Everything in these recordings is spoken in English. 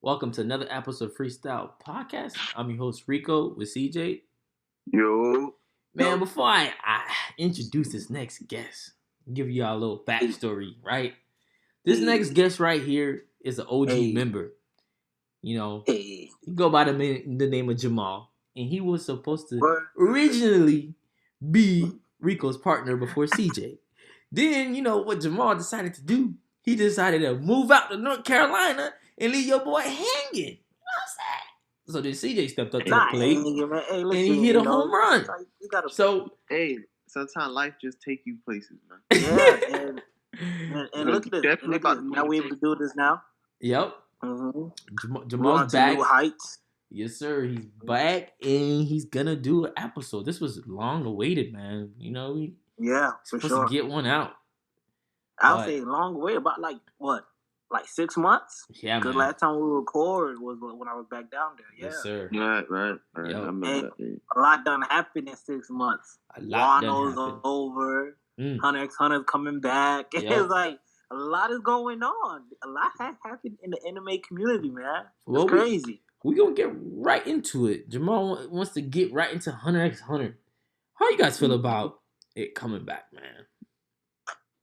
Welcome to another episode of Freestyle Podcast. I'm your host Rico with CJ. Yo, Man, before I introduce this next guest, give y'all a little backstory, right? This next guest right here is an OG hey, member. You know, hey, he go by the name of Jamal, and he was supposed to what? originally be Rico's partner before CJ. Then, you know what Jamal decided to do? He decided to move out to North Carolina and leave your boy hanging. You know what I'm saying? So then CJ stepped up to the Not plate hanging, man. Hey, and he listen, hit a home run. sometimes you gotta, So Hey, sometimes life just take you places, man. yeah, and look at this, and Definitely look at about this. to Now make a we're able to do this now. yep, We're Jamal's on to new back. heights. Yes, sir. He's back and he's gonna do an episode. This was long awaited, man. You know, we Yeah, for supposed sure. to get one out. I'll But say long way, about like what, like 6 months? yeah, Because man. last time we recorded was when I was back down there. Yeah, Yes, sir. Right. Yep. I remember and that. a lot done happened in 6 months. A lot done Wano's happened. over. Mm. Hunter x Hunter's coming back. Yep. It's like a lot is going on. A lot has happened in the anime community, man. It's Well, crazy. we gonna get right into it. Jamal wants to get right into Hunter x Hunter. How you guys feel about it coming back, man?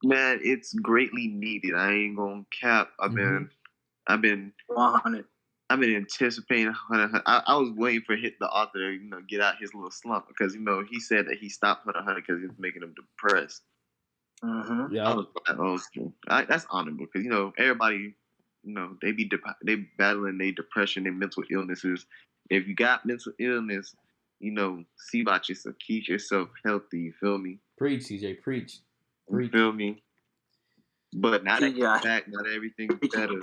Man, it's greatly needed. I ain't gonna cap. I've been 100. anticipating Hunter. I was waiting for the author to get out his little slump because he said that he stopped Hunter because he was making him depressed. Yeah. I was like, oh, that's honorable because everybody, they battling their depression and mental illnesses. If you got mental illness, see about yourself, keep yourself healthy. You feel me? Preach, CJ, preach. You feel me? But now that Yeah. he's back, now that everything's better,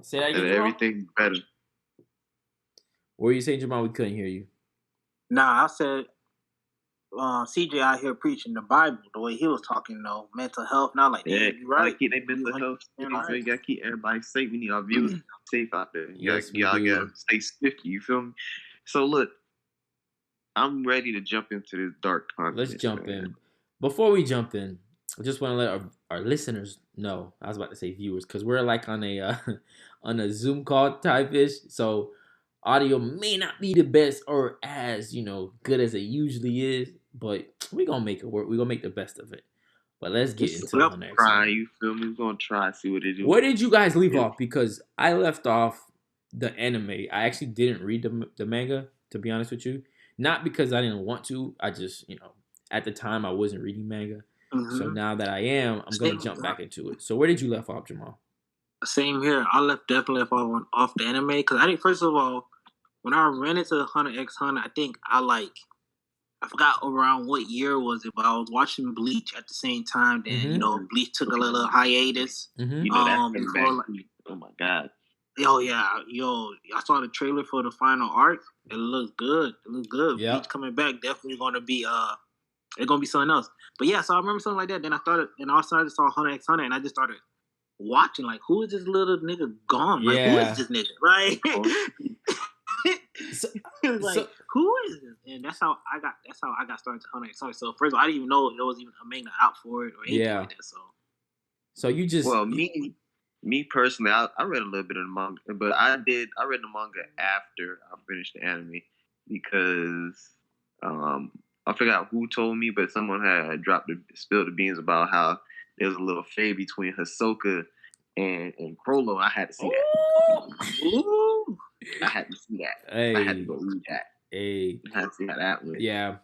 Say that again, and Jamal? everything's better. What were you saying, Jamal? We couldn't hear you. Nah, I said CJ out here preaching the Bible the way he was talking, though. Mental health. Now, like, Yeah, you're right. gotta keep their mental health. You gotta keep everybody safe. We need our viewers safe out there. Yes, we y'all do. gotta stay sticky. You feel me? So look, I'm ready to jump into this dark content. Let's jump in. Before we jump in, I just want to let our listeners know. I was about to say viewers because we're like on a on a Zoom call type ish. So audio may not be the best or as good as it usually is, but we gonna make it work. We gonna make the best of it. But let's get into We'll the next try. one. You feel me? We're gonna try see what it do. Where did you guys leave off? Because I left off the anime. I actually didn't read the manga, to be honest with you. Not because I didn't want to. I just, at the time I wasn't reading manga. So now that I am, I'm going to jump back into it. So where did you left off, Jamal? Same here. I definitely left off the anime because I think, first of all, when I ran into Hunter x Hunter, I think I forgot around what year was it, but I was watching Bleach at the same time. Then Bleach took a little hiatus. You know that before, oh my god. Oh yeah, I saw the trailer for the final arc. It looks good. Yep. Bleach coming back definitely gonna be it's gonna be something else. But yeah, so I remember something like that. Then I also saw Hunter x Hunter, and I just started watching like, who is this little nigga gone? Like, who is this nigga? Right? Who is this? And that's how I got started to Hunter x Hunter. So first of all, I didn't even know there was even a manga out for it or anything like that. So you just me personally, I read a little bit of the manga, but I read the manga after I finished the anime because I forgot who told me, but someone had spilled the beans about how there was a little fade between Hisoka and Crollo. I had to see that. Ooh. I had to see that. Hey. I had to go read that. Hey. I had to see how that went. Yeah.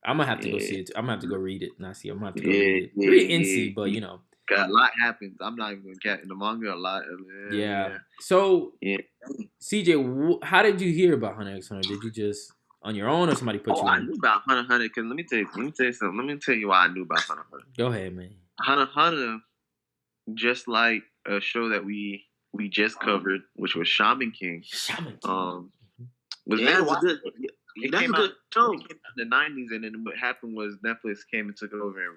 I'm going to have to go see it. I'm going to have to go read it. I'm going to have to go read it. Pretty NC, but a lot happens. I'm not even going to get in the manga a lot. Yeah. So, CJ, how did you hear about Hunter x Hunter? Did you just on your own, or somebody put you on? I knew about Hunter x Hunter because let me tell you something. Let me tell you why I knew about Hunter x Hunter. Go ahead, man. Hunter x Hunter, just like a show that we just covered, which was Shaman King. Shaman King. Was good. That's a good show. It came out in the 90s, and then what happened was Netflix came and took it over and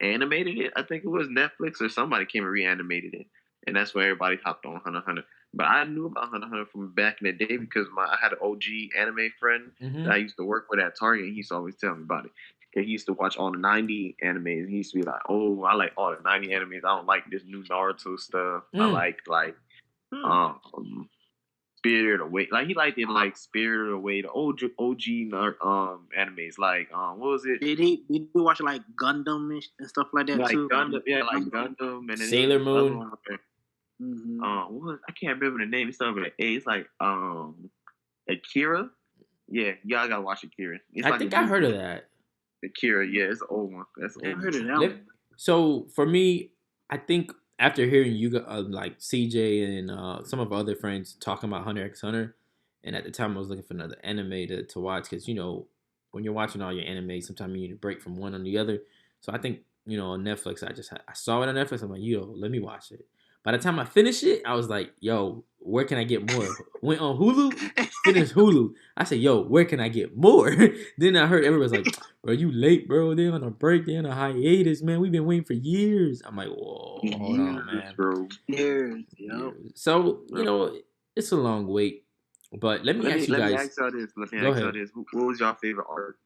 reanimated it. I think it was Netflix or somebody came and reanimated it, and that's where everybody hopped on Hunter x Hunter. But I knew about Hunter x Hunter from back in the day because I had an OG anime friend that I used to work with at Target, and he used to always tell me about it. Cause he used to watch all the 90 animes. He used to be like, "Oh, I like all the 90 animes. I don't like this new Naruto stuff. I like Spirited Away. Like he liked it like Spirited Away, the OG animes. Like what was it? Did he watch like Gundam and stuff like that Like too? Gundam, yeah, like Gundam, and then Sailor Moon. What? I can't remember the name. It started with an A. It's like Akira. Yeah, y'all gotta watch Akira. It's I think I heard of that. Akira, yeah, it's an old one. That's an old heard of that one. one. So for me, I think after hearing you like CJ and some of our other friends talking about Hunter x Hunter, and at the time I was looking for another anime to watch because when you're watching all your anime, sometimes you need a break from one on the other. So I think on Netflix, I saw it on Netflix. I'm like, let me watch it. By the time I finished it, I was like, yo, where can I get more? Went on Hulu, finished Hulu. I said, yo, where can I get more? Then I heard everybody's like, bro, you late, bro. They're on a break. They're on a hiatus, man. We've been waiting for years. I'm like, whoa, hold on, man. Bro. Years, yo. So, it's a long wait. But let me ask you guys. Let me ask y'all this. Go ahead. What was your favorite arc?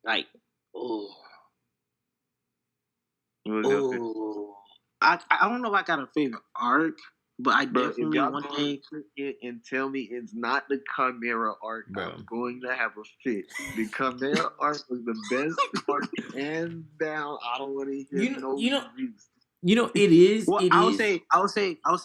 Like, oh. What was your favorite? I don't know if I got a favorite arc, but I definitely if y'all one going day to sit and tell me it's not the Chimera arc, Bro. I'm going to have a fit. The Chimera arc was the best arc, hands down. I don't want to hear no reviews. It is. Well, it I would is. say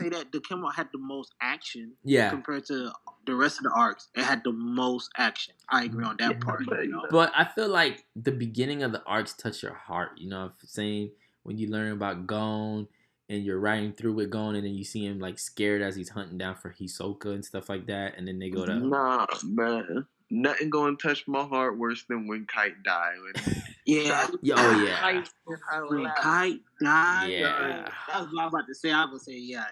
that the Kimura had the most action. Yeah. Compared to the rest of the arcs, it had the most action. I agree on that part. But I feel like the beginning of the arcs touch your heart. You know what I'm saying? When you learn about Gon and you're riding through with Gon, and then you see him like scared as he's hunting down for Hisoka and stuff like that, and then they go to man. Nothing gonna touch my heart worse than when Kite died. Yeah. Yeah. When Kite died. Yeah. That was what I was about to say. I was gonna say yeah.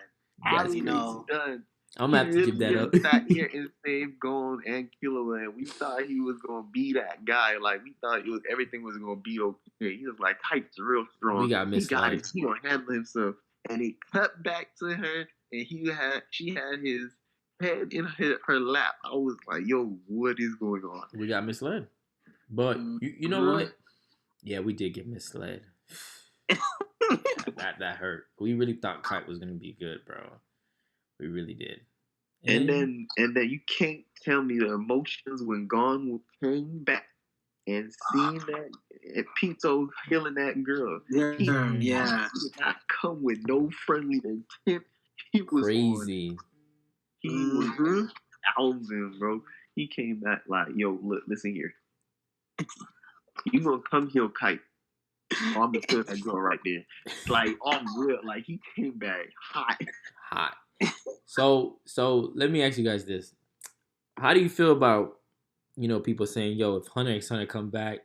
That's crazy. Done. I'm gonna have to give that up. Sat here and saved Gon and Killua, and we thought he was gonna be that guy. Like we thought everything was gonna be okay. He was like, Kite's real strong. We got misled. He gonna handle himself. And he cut back to her, and she had his head in her lap. I was like, yo, what is going on? We got misled. But you know what? Yeah, we did get misled. that hurt. We really thought Kite was gonna be good, bro. We really did. And then you can't tell me the emotions when Gon came back and seeing that Pito killing that girl. He did not come with no friendly intent. He was crazy. He was thousand, bro. He came back like, yo, look, listen here. You gonna come here, Kite? I'm gonna kill that girl right there. Like, I'm real. Like, he came back hot. So let me ask you guys this: how do you feel about people saying, "Yo, if Hunter x Hunter come back,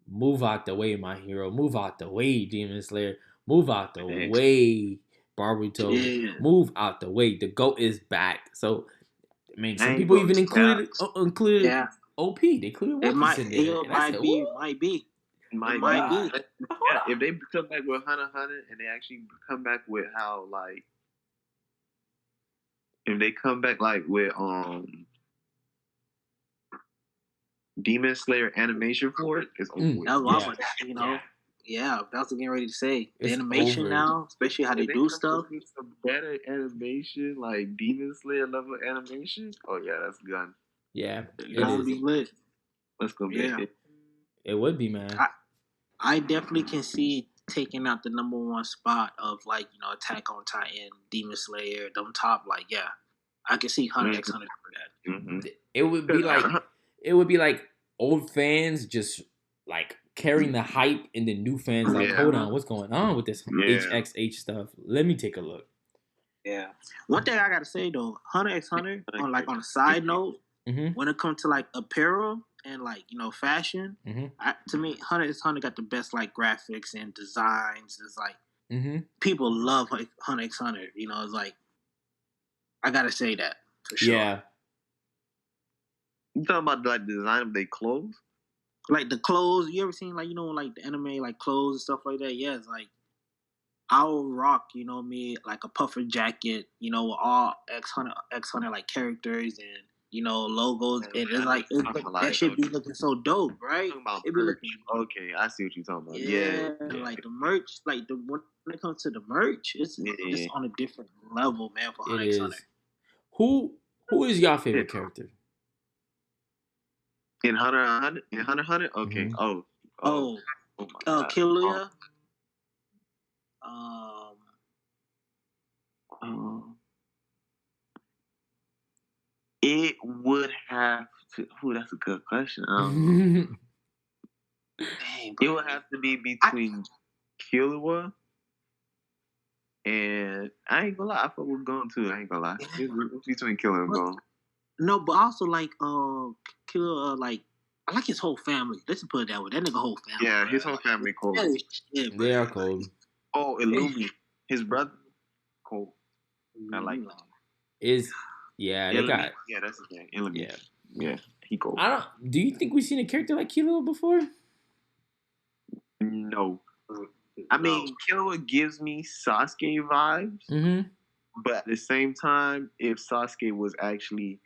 move out the way, my hero. Move out the way, Demon Slayer. Move out the way, Baruto. Yeah. Move out the way. The GOAT is back." So, I mean, some people even included OP. They included One Piece in there. It might be. Yeah, if they come back with Hunter x Hunter and they actually come back with how like. If they come back like with Demon Slayer animation for it, it's over with. That's what Yeah, that's what I'm getting ready to say. The animation over. Now, especially how they do stuff. Some better animation, like Demon Slayer level animation. Oh yeah, that's gone. Yeah, it's gonna be lit. Let's go get it. It would be, man. I definitely can see taking out the number one spot of like Attack on Titan, Demon Slayer, them top. Like I can see Hunter x Hunter for that. Mm-hmm. It would be like old fans just like carrying the hype, and then new fans like, hold on, what's going on with this HxH stuff? Let me take a look. Yeah. One thing I gotta say though, Hunter x Hunter on a side note, when it comes to like apparel and like fashion, to me Hunter x Hunter got the best like graphics and designs. It's like people love like Hunter x Hunter. It's like I gotta say that for sure. Yeah. You talking about like the design of their clothes? Like the clothes, you ever seen like like the anime like clothes and stuff like that? Yeah, it's like I'll rock, me like a puffer jacket, with all X Hunter like characters and logos, Man, and I it's know like what you're talking about, that like, should be looking so dope, right? talking about It be merch. looking, Okay, I see what you're talking about. yeah, Yeah. like the merch, like the when it comes to the merch, it's Yeah. on a different level, man. For It Hunter x Hunter. is. Who is y'all favorite Yeah. character? In Hunter? Okay. Mhm. Oh Oh, my god. Killia. Um, it would have to. Ooh, that's a good question. Dang, It bro. would have to be between Killua and I ain't gonna lie. I fuck with Gon too. I ain't gonna lie. It's between Killua and Gon. No, but also like Killer, like I like his whole family. Let's put it that way. That nigga whole family. Yeah, bro. his whole family cold. That is shit, bro. They are cold. Oh, Illumi, his brother, cold. I like him. Yeah, they Illumi. got. Yeah, that's his name. Illumi. Yeah. Yeah, he cold. I don't. Do you think we've seen a character like Killua before? No. I mean, Killua gives me Sasuke vibes, Mm-hmm. but at the same time, if Sasuke was actually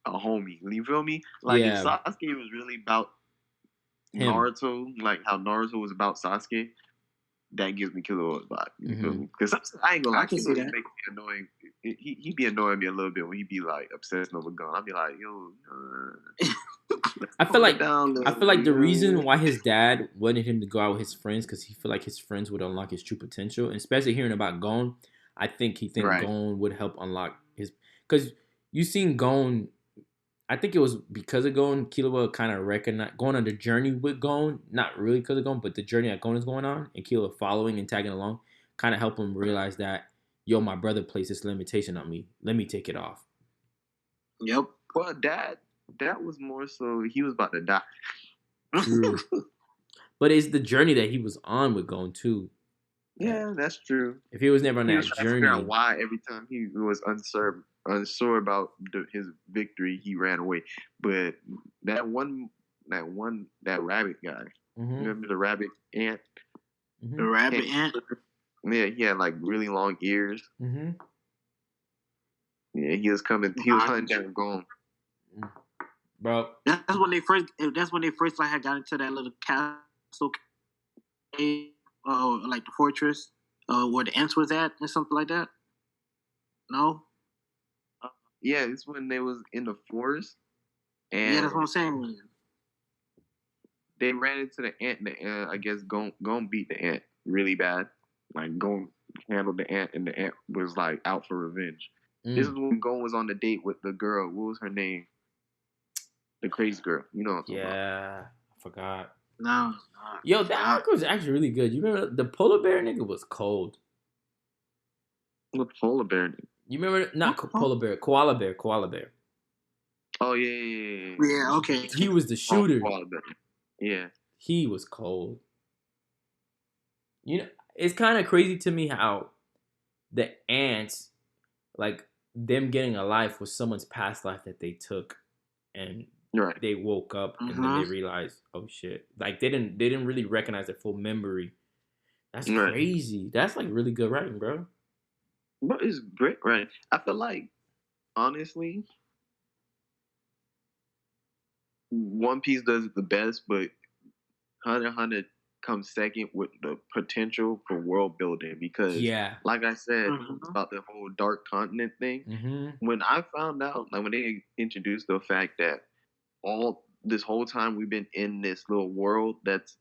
a homie, you feel me? Like if Yeah. Sasuke was really about Him. Naruto, like how Naruto was about Sasuke, that gives me Killua's vibe. You feel me? Because I ain't gonna lie, I can see Killua that. make me annoying. He be annoying me a little bit when he be like obsessing over gun. I'll be like, yo. I feel like the bit. reason why his dad wanted him to go out with his friends because he feel like his friends would unlock his true potential, and especially hearing about Gon, I think he think Right. Gon would help unlock his because you seen Gon. I think it was because of Gon, Killua kind of recognized going on the journey with Gon, not really because of Gon, but the journey that Gon is going on, and Killua following and tagging along, kind of help him realize that, yo, my brother placed this limitation on me. Let me take it off. Yep. Well, that was more so he was about to die. True. But it's the journey that he was on with Gon too. Yeah, that's true. If he was never on He that was trying to journey, figure out why every time he was unsure about his victory, he ran away. But that rabbit guy, mm-hmm. remember the rabbit ant? Mm-hmm. The rabbit ant. Yeah, he had like really long ears. Mm-hmm. Yeah, he was coming. He was hunting down Gon. Bro, That's when they first. Like had got into that little castle, cave, like the fortress, where the ants was at, or something like that. No. Yeah, it's when they was in the forest. And yeah, that's what I'm saying. They ran into the ant, and the ant, I guess Gon beat the ant really bad. Like Gon handled the ant, and the ant was like out for revenge. This is when Gon was on the date with the girl. What was her name? The crazy girl. You know what I'm talking about. Yeah, I forgot. No. Yo, that arc was actually really good. You remember the polar bear nigga was cold. The polar bear. You remember not polar bear, koala bear. Oh yeah. Yeah, okay. He was the shooter. Koala bear. Yeah. He was cold. You know, it's kind of crazy to me how the ants, like them getting a life was someone's past life that they took, and right. they woke up and then they realized, oh shit, like they didn't really recognize their full memory. That's crazy. That's like really good writing, bro. But it's great, right? I feel like, honestly, One Piece does it the best, but Hunter x Hunter comes second with the potential for world building because, like I said, about the whole Dark Continent thing. When I found out, like when they introduced the fact that all this whole time we've been in this little world that's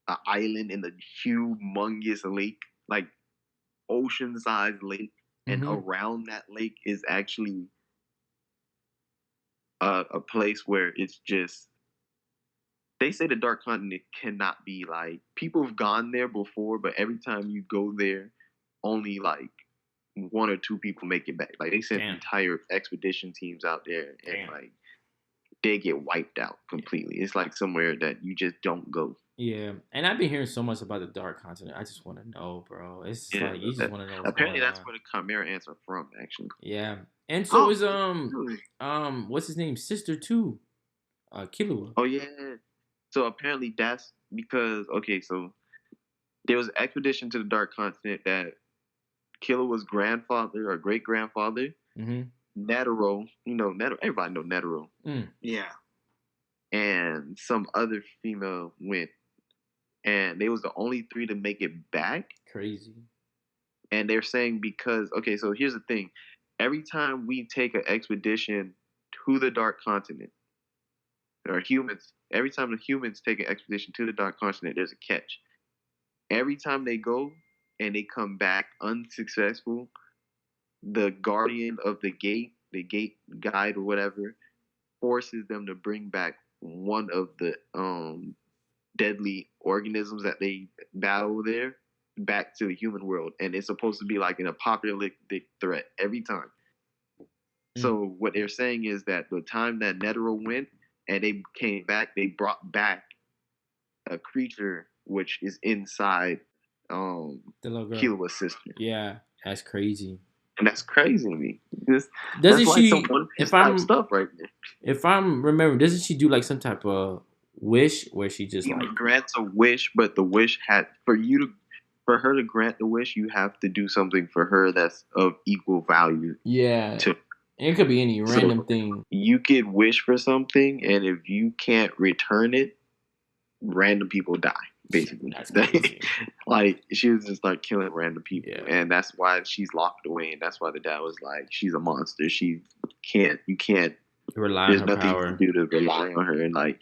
an island in a humongous lake, like ocean-sized lake, and around that lake is actually a place where it's just. They say the Dark Continent cannot be like people have gone there before, but every time you go there, only like one or two people make it back. Like they sent entire expedition teams out there, and like they get wiped out completely. It's like somewhere that you just don't go. Yeah, and I've been hearing so much about the Dark Continent. I just want to know, bro. It's like you just want to know. Apparently, that's where the Chimera ants are from, actually. Yeah, and so is what's his name? Sister too, Killua. Oh yeah. So apparently that's because so there was an expedition to the Dark Continent that Killua's grandfather or great grandfather Netero, Netero, everybody know Netero, Yeah. and some other female went, and they was the only three to make it back. Crazy. And they're saying because so here's the thing: every time we take an expedition to the Dark Continent, or humans, every time the humans take an expedition to the Dark Continent, there's a catch. Every time they go and they come back unsuccessful, the guardian of the gate guide or whatever, forces them to bring back one of the deadly organisms that they battle there back to the human world, and it's supposed to be like an apocalyptic threat every time. So what they're saying is that the time that Netero went and they came back, they brought back a creature which is inside the little girl. Kilowa's sister. Yeah, that's crazy. And that's crazy to me. Doesn't she? Like some if I'm stuff right there. If I'm remembering, doesn't she do like some type of wish where she just like grants a wish, but the wish had for her to grant the wish, you have to do something for her that's of equal value. Yeah. It could be any random thing. You could wish for something, and if you can't return it, random people die. Basically, that's crazy. Like she was just like killing random people, and that's why she's locked away, and that's why the dad was like, "She's a monster. You can't rely there's on her nothing power. you can do to rely on her," and like,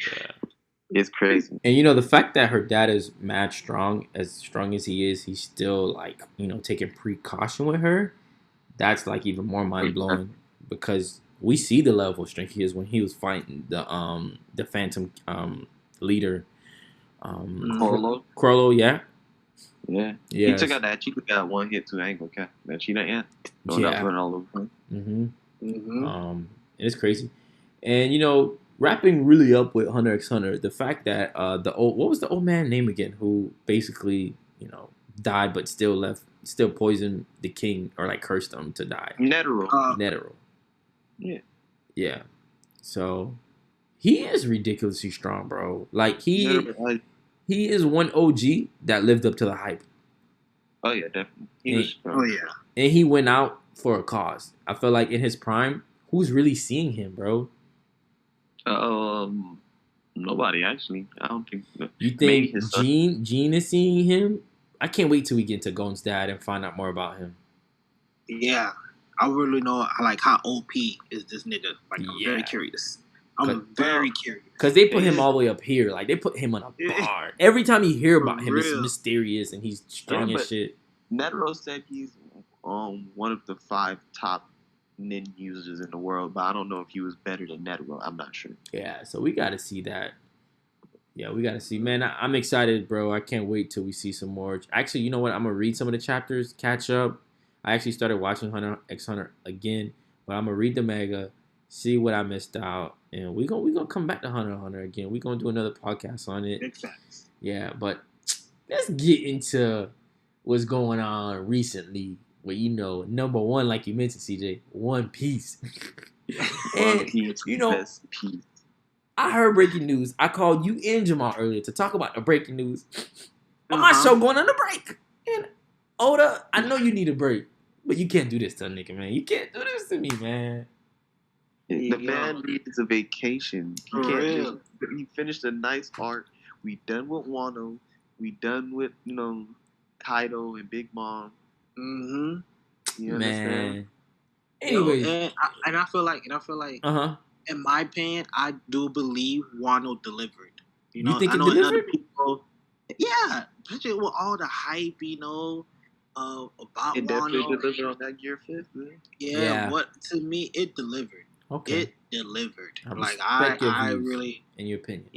it's crazy. And the fact that her dad is mad strong as he is, he's still like taking precaution with her. That's like even more mind blowing because we see the level of strength he is when he was fighting the Phantom leader. Crollo, yeah. He took out that Chica got one hit to angle cap. That she didn't run all over him. It's crazy. And wrapping really up with Hunter x Hunter, the fact that what was the old man name again who basically died but still poisoned the king or like cursed him to die? Netero. Yeah. So he is ridiculously strong, bro. Like he is one OG that lived up to the hype. Oh yeah, definitely. He was strong. Oh yeah. And he went out for a cause. I feel like in his prime, who's really seeing him, bro? Nobody actually. I don't think. You think Gene is seeing him? I can't wait till we get to Gon's dad and find out more about him. Yeah, I really know like how OP is this nigga. Like I'm very curious. I'm very curious. Because they put him all the way up here. Like, they put him on a bar. Every time you hear about him, it's mysterious and he's strong as shit. Netero said he's one of the 5 top nin users in the world, but I don't know if he was better than Netero. I'm not sure. Yeah, so we got to see that. Yeah, we got to see. Man, I'm excited, bro. I can't wait till we see some more. Actually, you know what? I'm going to read some of the chapters, catch up. I actually started watching Hunter x Hunter again, but I'm going to read the manga, see what I missed out, and we gonna come back to Hunter x Hunter again. We're going to do another podcast on it. Big facts. Yeah, but let's get into what's going on recently. Well, number one, like you mentioned, CJ, One Piece. And, One Piece, best piece. I heard breaking news. I called you and Jamal earlier to talk about the breaking news. On my show going on a break. And Oda, I know you need a break, but you can't do this to a nigga, man. You can't do this to me, man. The man needs a vacation. He finished a nice arc. We done with Wano. We done with, Kaido and Big Mom. Mm-hmm. You understand? Anyways. And I feel like in my opinion, I do believe Wano delivered. You think it delivered? People, yeah, especially with all the hype, about it Wano. It definitely delivered on that Gear 5th, man. Yeah, what to me it delivered. Okay. It delivered. I really, in your opinion,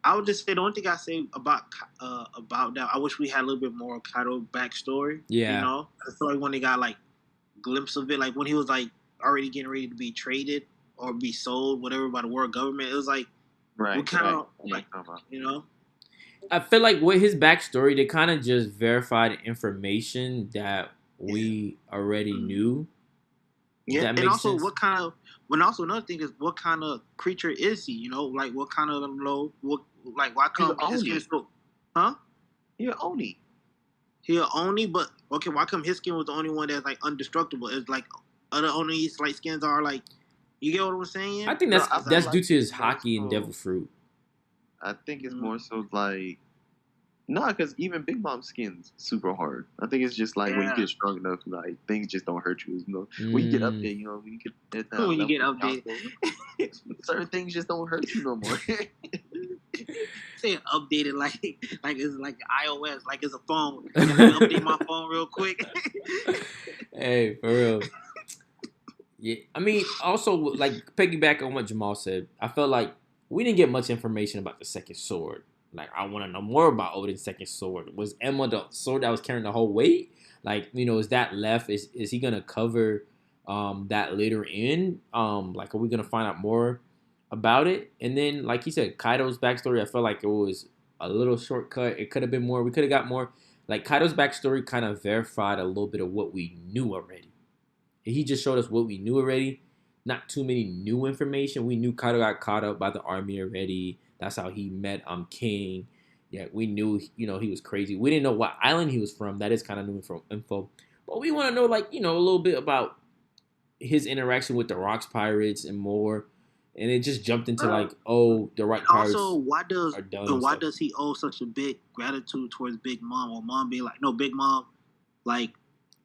I would just say the only thing I say about that, I wish we had a little bit more Kaido backstory. Yeah. I feel like when they got like glimpse of it, like when he was like already getting ready to be traded or be sold, whatever, by the world government, it was like, what kind of I feel like with his backstory, they kind of just verified information that we already knew. Yeah, and also sense. Also another thing is what kind of creature is he? Like what kind of why come his skin so? Huh? You're Oni. He a Oni, but okay, why come his skin was the only one that's like indestructible? It's like other Oni's like skins are like, you get what I'm saying? I think No, that's I feel that's due like to his it's more hockey and devil so. fruit. I think it's Mm. more so like no, because even Big Mom's skin's super hard. I think it's just like when you Yeah. get strong enough, like things just don't hurt you. You know, when you get updated, you know, when you get at that When you get level, updated. certain things just don't hurt you no more. Say updated like it's like iOS, like it's a phone. Let me update my phone real quick. Hey, for real. Yeah, I mean, also like piggyback on what Jamal said. I felt like we didn't get much information about the second sword. Like, I want to know more about Odin's second sword. Was Emma the sword that was carrying the whole weight? Like, is that left? Is he gonna cover that later in? Like, are we gonna find out more about it? And then, like you said, Kaido's backstory. I felt like it was a little shortcut. It could have been more. We could have got more. Like, Kaido's backstory kind of verified a little bit of what we knew already. He just showed us what we knew already. Not too many new information. We knew Kaido got caught up by the army already. That's how he met King. Yeah, we knew he was crazy. We didn't know what island he was from. That is kind of new info. But we want to know a little bit about his interaction with the Rocks pirates and more. And it just jumped into the Rock pirates Also, are done. why does he owe such a big gratitude towards Big Mom? Or Mom be like, no, Big Mom, like,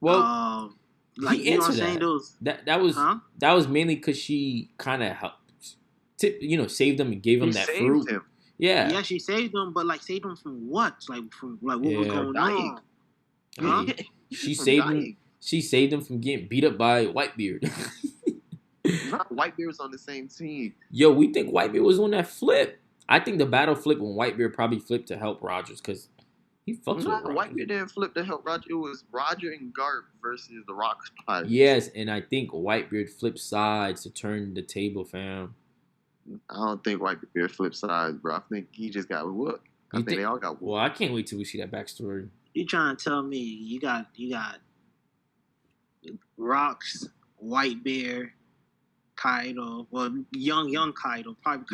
well, like he you know what I'm saying? that. Those That was mainly because she kind of helped, saved him and gave him that fruit. Him. Yeah. Yeah, she saved him, but like saved him from what? Like from what was going on? Huh? She saved him. She saved him from getting beat up by Whitebeard. Whitebeard was on the same team. Yo, we think Whitebeard was on that flip. I think the battle flipped when Whitebeard probably flipped to help Rogers because he fucks with Rogers. Whitebeard didn't flip to help Roger. It was Roger and Garp versus the Rocks pirates. Yes, and I think Whitebeard flipped sides to turn the table, fam. I don't think Whitebeard flipped sides, bro. I think he just got whooped. I think they all got whooped. Well, I can't wait till we see that backstory. You trying to tell me you got Rocks, Whitebeard, Kaido, well, young Kaido, probably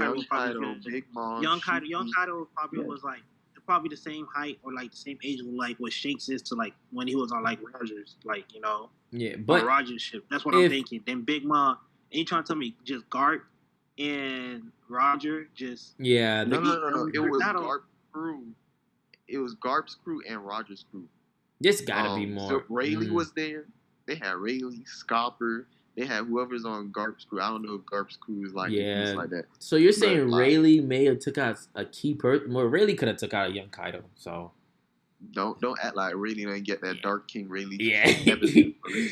Big Mom, young Kaido probably was like probably the same height or like the same age like what Shanks is to like when he was on like Rogers, like Yeah, but Rogers ship. That's what I'm thinking. Then Big Mom, and you trying to tell me just Garp and Roger just no. It was Garp's crew. It was Garp's crew and Roger's crew. This gotta be more. So Rayleigh was there. They had Rayleigh, Scopper. They had whoever's on Garp's crew. I don't know if Garp's crew is like that. So you're saying Rayleigh may have took out a key person? Well, Rayleigh could have took out a young Kaido. So don't act like Rayleigh didn't get that Dark King Rayleigh. Yeah.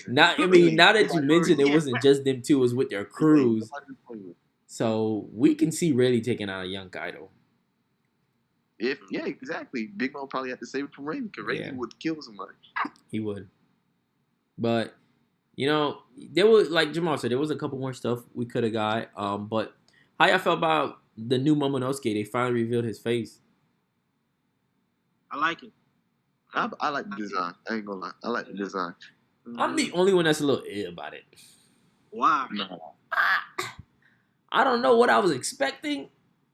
Now that you mentioned it wasn't just them two, it was with their crews. So we can see Rayleigh taking out a young Kaido. Exactly. Big Mom probably had to save it from Rayleigh because Rayleigh would kill somebody. He would. But there was, like Jamal said, there was a couple more stuff we could have got. But how y'all felt about the new Momonosuke? They finally revealed his face. I like it. I like the design. I ain't gonna lie. I like the design. I'm the only one that's a little about it. Why? No. I don't know what I was expecting,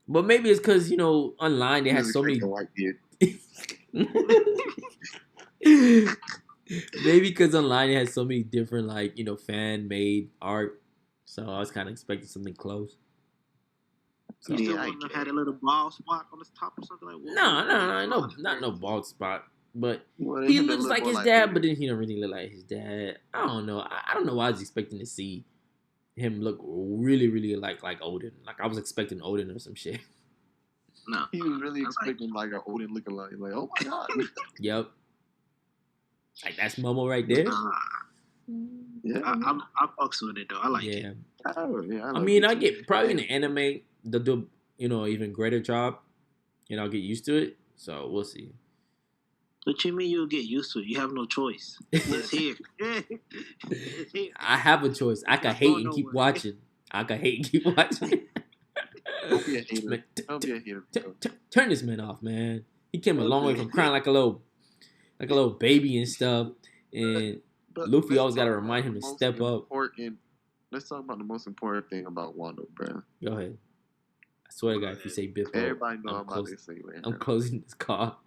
but maybe it's because online they had so many. Maybe because online it has so many different fan made art, so I was kind of expecting something close. So you still had a little bald spot on his top or something like that? No, not no bald spot. But he looks like his dad, but then he don't really look like his dad. I don't know. I don't know why I was expecting to see him look really, really like Odin. Like I was expecting Odin or some shit. No, he was really expecting like an Odin looking like oh my god. Yep. Like that's Momo right there. Yeah, I fucks with it though. I like it. I mean, I get probably in the anime they'll do even greater job, and I'll get used to it. So we'll see. What you mean you'll get used to it? You have no choice. It's here. It's here. I have a choice. I can hate and keep watching. I can hate and keep watching. Don't be a hater. Don't be a hater. Turn this man off, man. He came a long way from crying like a little baby and stuff. And Luffy always got to remind him to step up. Let's talk about the most important thing about Wano, bro. Go ahead. I swear to God, if you say Bippo, everybody know I'm about to say, man. I'm closing this call.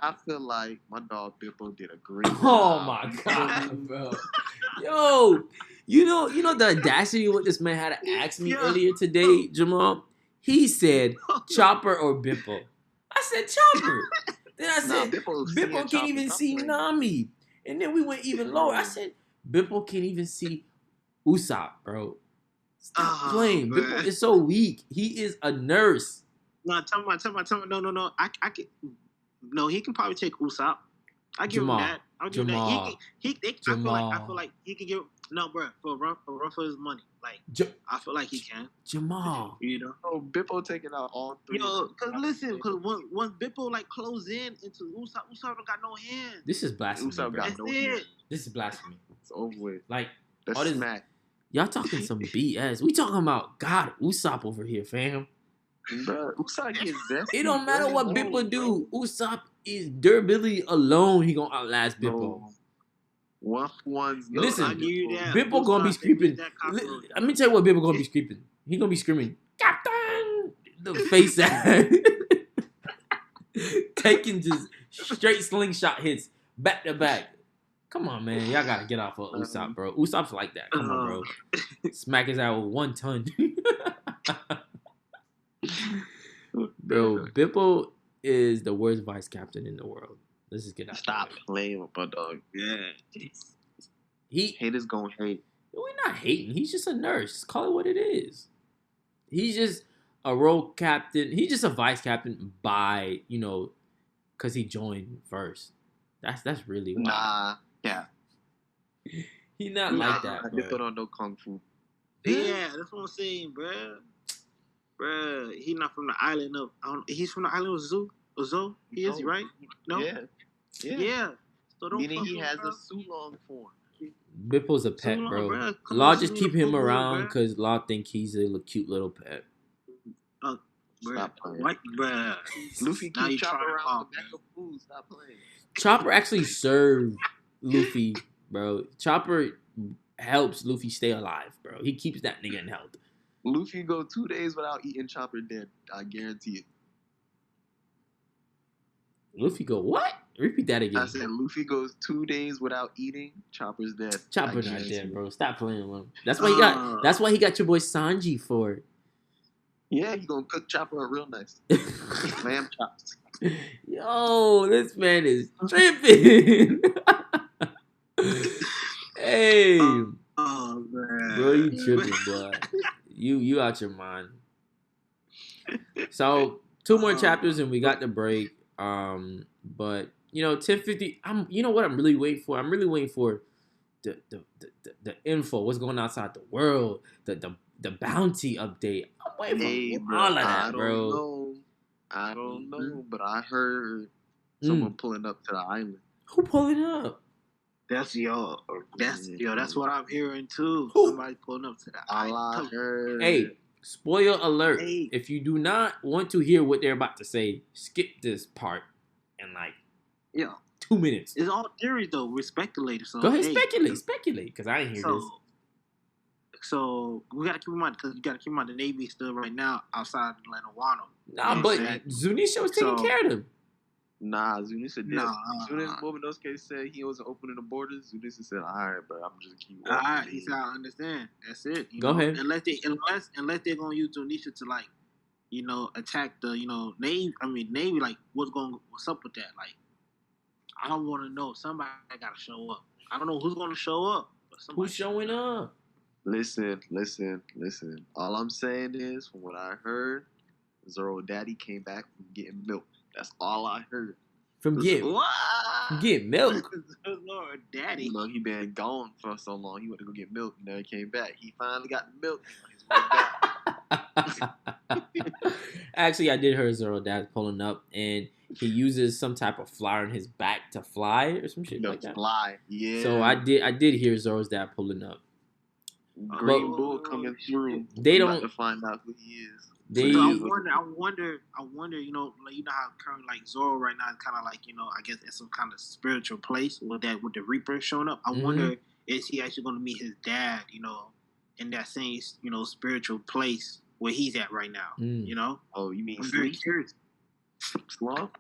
I feel like my dog Bippo did a great job. Oh my god, bro. Yo, you know the audacity what this man had to ask me earlier today, Jamal? He said Chopper or Bippo. I said Chopper. Then I said Bippo can't even see Nami. And then we went even lower. I said Bippo can't even see Usopp, bro. Stop playing. Man. Bippo is so weak. He is a nurse. No, tell me. No. I can. No, he can probably take Usopp. I give Jamal. him that. I'll give him that. I feel like he can give. No, bro, for run for his money. Like I feel like he can. Jamal, you know. Oh, Bippo taking out all three. Yo, because once Bippo like close in into Usopp don't got no hands. This is blasphemy. Usopp bro. got no hands. This is blasphemy. It's over with. Like that's all this, smack. Y'all talking some BS. We talking about God Usopp over here, fam. Bro, Usopp gets zesty. It don't matter what Bippo do. Usopp is durability alone. He gonna outlast Bippo. One's listen, Bippo gonna be screaming. Let me tell you what Bippo gonna be screaming. He gonna be screaming, Captain! The face at taking just straight slingshot hits back to back. Come on, man. Y'all gotta get off of Usopp, bro. Usopp's like that. Come on, bro. Smack his out with 1 ton. Bro, Bippo is the worst vice captain in the world. Let's just get out. Stop playing with my dog. Yeah. Haters gonna hate. We're not hating. He's just a nurse. Just call it what it is. He's just a role captain. He's just a vice captain by, because he joined first. That's really why. Nah. Yeah. He not like that, bro. Bippo don't know kung fu. Yeah, that's what I'm saying, bro. Bro, he's not from the island of. He's from the island of Zo. He is, right? No. Yeah. So don't. Meaning he has a Sulong form. Bippo's a pet, bro. Law just keep him around because Law think he's a cute little pet. Stop playing. What, bro? Luffy keep Chopper around the back of food. Stop playing. Chopper actually served Luffy, bro. Chopper helps Luffy stay alive, bro. He keeps that nigga in health. Luffy go 2 days without eating, Chopper dead. I guarantee it. Luffy go what? Repeat that again. I said Luffy goes 2 days without eating, Chopper's dead. Chopper's not dead, bro. Stop playing with him. That's why he got your boy Sanji for it. Yeah, he gonna cook Chopper up real nice. Lamb chops. Yo, this man is tripping. Hey. Oh man. Bro, you tripping, boy. You out your mind. So 2 more chapters and we got the break. But 10:50. You know what I'm really waiting for? I'm really waiting for the info. What's going on outside the world? The bounty update. I'm waiting for all of that, bro. I don't know, but I heard someone pulling up to the island. Who pulling up? That's what I'm hearing too. Who? Somebody pulling up to the island. Hey, spoiler alert. Hey. If you do not want to hear what they're about to say, skip this part and 2 minutes. It's all theory though. We're speculating. So go ahead, speculate, because I ain't hear this. So we gotta keep in mind, because you gotta keep in mind the Navy is still right now outside of Wano. Nah, but Zunisha was taking care of them. Nah, Zunisha did. As soon as Momonosuke said he wasn't opening the borders, Zunisha said, "All right, bro, I'm just keep walking." All right, he said, "I understand. That's it." Go ahead. Unless they're gonna use Zunisha to attack the Navy. Like what's up with that? Like I don't want to know. Somebody gotta show up. I don't know who's gonna show up. But who's showing up? Listen. All I'm saying is, from what I heard, Zoro Daddy came back from getting milk. That's all I heard. From getting milk? Zoro Daddy. He been gone for so long. He went to go get milk, and then he came back. He finally got the milk on his way back. Actually, I did hear Zoro Daddy pulling up, and he uses some type of flower in his back to fly or some shit like that. Fly, yeah. So I did hear Zoro's dad pulling up. Green Bull coming through. They don't to find out who he is. I wonder. You know how currently Zoro right now is kind of I guess in some kind of spiritual place with the Reaper showing up. I wonder is he actually going to meet his dad? In that same spiritual place where he's at right now. Oh, you mean I'm very curious. Sloth?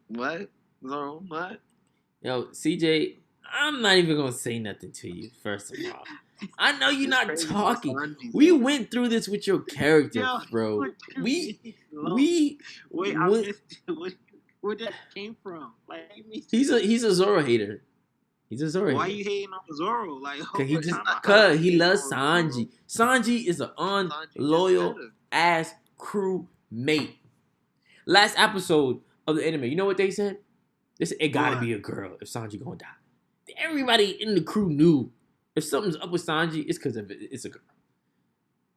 What? Zoro, what? Yo, CJ, I'm not even gonna say nothing to you. First of all, I know you're It's not crazy that talking. Sanji's We Zoro. went through this with your character, Yo, bro. what you We mean, we wait, I went. missed it. Where that came from? Like, you mean, He's a Zoro hater. He's a Zoro why hater. you hating on Zoro? Like, Cause he hold just time out. Cause cause I he hate loves on Sanji. Sanji is an Sanji just unloyal better. ass crew mate. Last episode of the anime, you know what they said? They said it gotta What? be a girl if Sanji gonna die. Everybody in the crew knew if something's up with Sanji, it's because it's a girl.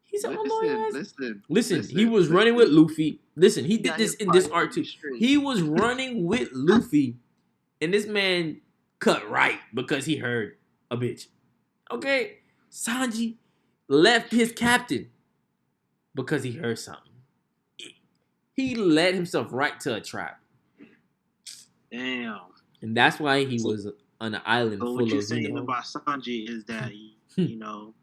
He's an unloyal ass. Listen, he was running with Luffy. Listen, he did this in this arc too. He was running with Luffy, and this man cut right because he heard a bitch. Okay, Sanji left his captain because he heard something. He led himself right to a trap, Damn. and that's why he was on an island So full what you're of saying about Sanji is that you know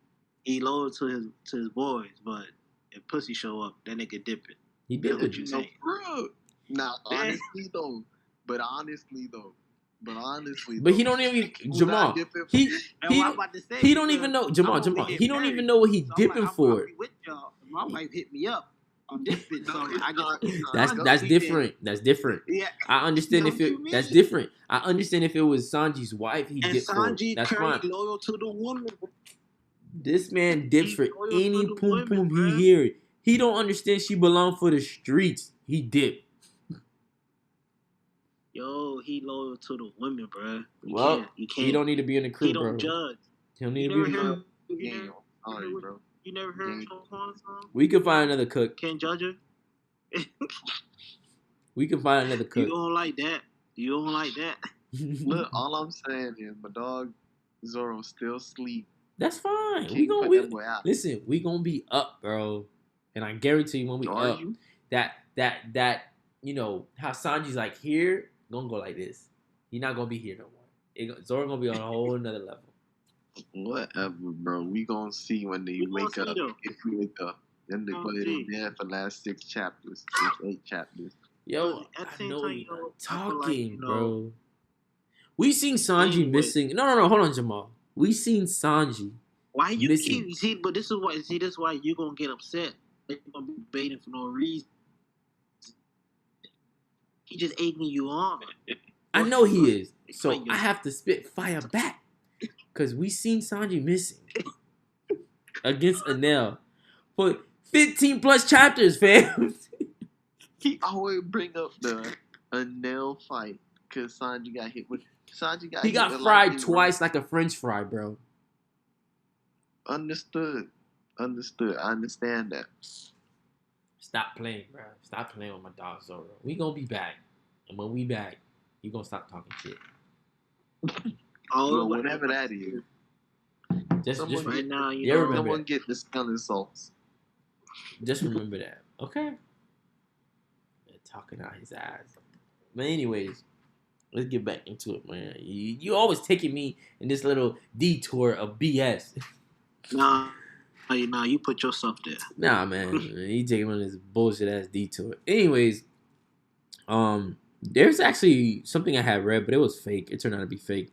he loyal to his boys, but if pussy show up, that nigga dip it. He That's did what it. you No, saying. bro. Nah, Yeah. honestly though. But honestly though. But he don't even Jamal. He And what I'm about to say, he don't because even know I'm Jamal. gonna Jamal. get He don't married. even know what he So I'm dipping like, for. I'll be with y'all. My wife hit me up. I'm dipping, so No, I just That's different. That's different. Yeah. I understand if What you it. That's mean? different. I understand if it was Sanji's wife. He And dipped for. Sanji That's currently fine. loyal to the woman. This man dips He for loyal to any the poom women, poom he bruh. hear. He don't understand she belong for the streets. He dipped. Yo, he loyal to the women, bro. You Well, can't. he don't need to be in the crew, He bro. don't judge. He don't need You to be never in the heard? crew. You never heard Sean Paul's song? We can find another cook. Can't judge her. We can find another You cook. don't like that. You don't like that. Look, all I'm saying is my dog Zoro still sleep. That's fine. King put that boy out. Listen. We gonna be up, bro. And I guarantee you, when we Are up, you? that you know how Sanji's like here, gonna go like this. He not gonna be here no more. Zoro gonna be on a whole another level. Whatever, bro. We gonna see when they wake up. If we wake up, then they put it in there for the last 6 chapters, 8 chapters. Yo, At the I same know time, you're you know, not I feel talking, like, bro. We seen Sanji Anyway. missing. No. Hold on, Jamal. We seen Sanji. Why you missing. keep see? But this is why. See, this is why you gonna get upset. You're gonna be baiting for no reason. He just egging you on. I know he is. So Explain I have to spit fire back. Because we seen Sanji missing against Enel for 15 plus chapters, fam. He always bring up the Enel fight because Sanji got hit with. He got fried twice like a French fry, bro. Understood. I understand that. Stop playing, bro. Stop playing with my dog Zoro. We gonna be back. And when we back, you gonna stop talking shit. Well, whatever that is. Just right now, you yeah, know, remember Someone that. get the smelling salts. Just remember that. Okay? They're talking out his ass. But anyways, let's get back into it, man. You always taking me in this little detour of BS. Nah, you put yourself there. Nah, man. You taking me on this bullshit ass detour. Anyways, there's actually something I had read, but it was fake. It turned out to be fake.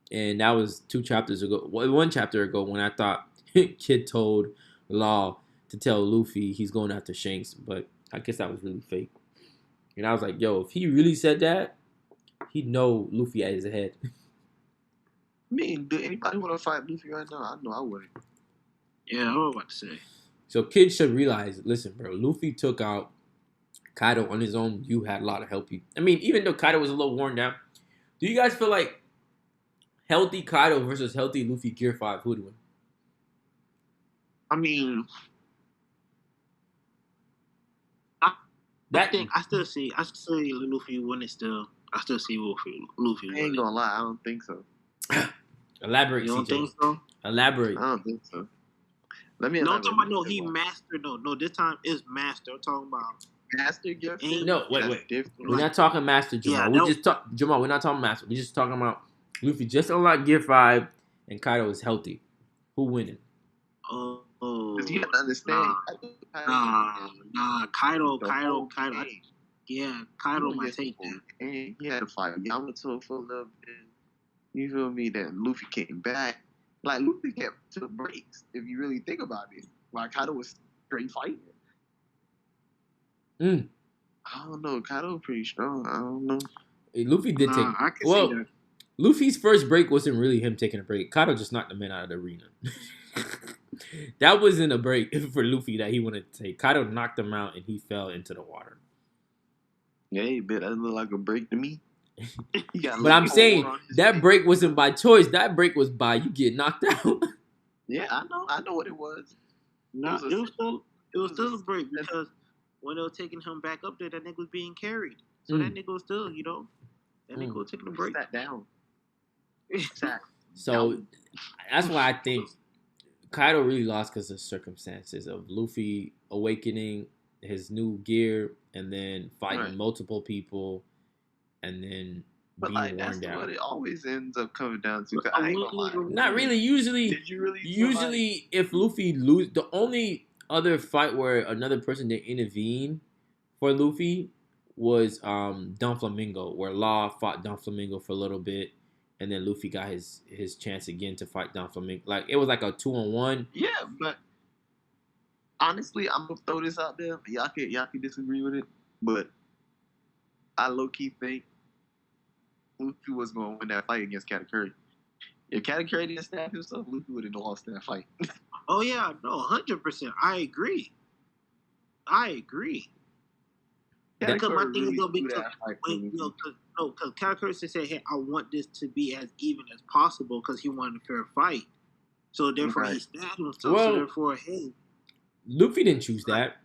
And that was 2 chapters ago. 1 chapter ago when I thought Kid told Law to tell Luffy he's going after Shanks. But I guess that was really fake. And I was like, yo, if he really said that, he'd know Luffy at his head. I mean, do anybody want to fight Luffy right now? I know I wouldn't. Yeah, I was about to say. So Kid should realize, listen, bro, Luffy took out Kaido on his own. You had a lot of help. I mean, even though Kaido was a little worn down, do you guys feel like healthy Kaido versus healthy Luffy Gear 5, who'd win? I mean, I still see Luffy winning still. I still see Luffy I ain't gonna lie, I don't think so. Elaborate, You don't CJ. think so? Elaborate. I don't think so. Let me. No, I'm talking about he mastered though. No, this time is master. I'm talking about master Gear 5. No, wait. Different. We're not talking Master Jamal. Yeah, Jamal. We're not talking Master. We're just talking about Luffy just unlocked Gear 5 and Kaido is healthy. Who winning? Oh, you have to understand. Nah. Kaido. Yeah, Kaido might take that. And he had to fight Yamato for a little bit. You feel me? Then Luffy came back. Like Luffy kept took breaks. If you really think about it, like Kaido was straight fighting. Mm. I don't know. Kaido pretty strong. I don't know. Luffy did take. I can see that. Luffy's first break wasn't really him taking a break. Kaido just knocked the man out of the arena. That wasn't a break for Luffy that he wanted to take. Kaido knocked him out and he fell into the water. Yeah, but that looked like a break to me. But I'm saying that break wasn't by choice. That break was by you get knocked out. Yeah, I know what it was. No, it was still a break because when they were taking him back up there, that nigga was being carried. So that nigga was still, that nigga was taking a break. Sat down. So that's why I think Kaido really lost because of circumstances of Luffy awakening his new gear and then fighting multiple people and then being worn down. What it always ends up coming down to. I ain't gonna lie. Not really. Usually, did you really? Usually, if Luffy lose, the only other fight where another person did intervene for Luffy was Don Flamingo, where Law fought Don Flamingo for a little bit, and then Luffy got his chance again to fight Don Flamingo. Like it was like a 2-on-1. Yeah, but honestly, I'm gonna throw this out there. Y'all can disagree with it, but I low key think Luffy was gonna win that fight against Katakuri. If Katakuri didn't stab himself, Luffy would have lost that fight. Oh yeah, no, 100%. I agree. Because my thing is gonna be because Katakuri said, "Hey, I want this to be as even as possible," because he wanted a fair fight. So therefore, he stabbed himself. Well, so therefore, hey, Luffy didn't choose that.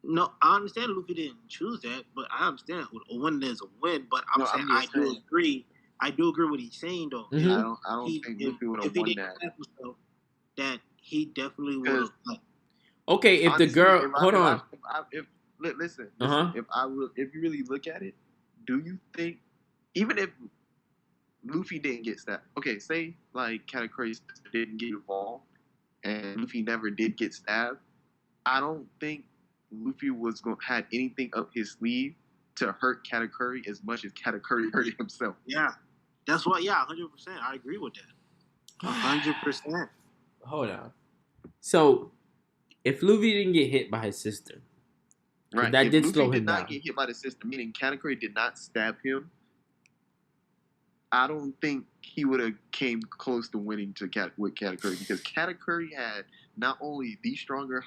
No, I understand Luffy didn't choose that, but I understand a win is a win. But I'm saying I do agree. I do agree with what he's saying though. Mm-hmm. I don't think Luffy would have won that. That he definitely would have. Okay, if honestly, the girl, hold on. Listen. If you really look at it, do you think even if Luffy didn't get stabbed? Okay, say like Katakuri didn't get involved and Luffy never did get stabbed. I don't think Luffy was going to have anything up his sleeve to hurt Katakuri as much as Katakuri hurt himself. Yeah, that's why. Yeah, 100%. I agree with that. 100%. Hold on. So, if Luffy didn't get hit by his sister, right? That did slow him down. If Luffy did not get hit by the sister, meaning Katakuri did not stab him, I don't think he would have came close to winning with Katakuri because Katakuri had not only the stronger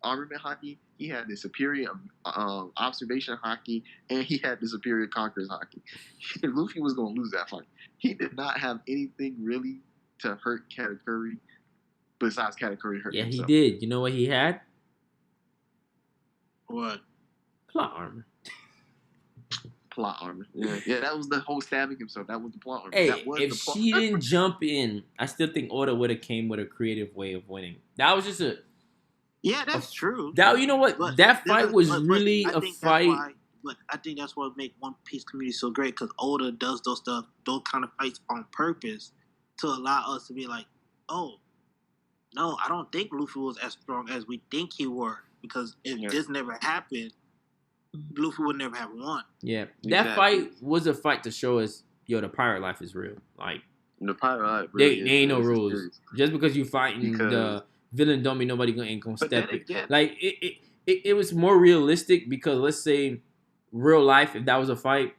armament haki, he had the superior observation haki, and he had the superior conquerors haki. Luffy was going to lose that fight. He did not have anything really to hurt Katakuri besides Katakuri hurt himself. Yeah, he did. You know what he had? What? Plot armor. Plot armor. Yeah, that was the whole stabbing himself. That was the plot armor. Hey, if she didn't jump in, I still think Oda would have came with a creative way of winning. That was just a... Yeah, that's true. That, you know what? But that fight was really a fight. But I think that's what makes One Piece community so great because Oda does those kind of fights on purpose to allow us to be like, oh, no, I don't think Luffy was as strong as we think he were because if this never happened, Luffy would never have won. Yeah, that fight was a fight to show us, the pirate life is real. Like the pirate life, really they ain't no rules. Just because you fighting the villain don't mean nobody ain't gonna step it. Like it was more realistic because let's say real life, if that was a fight,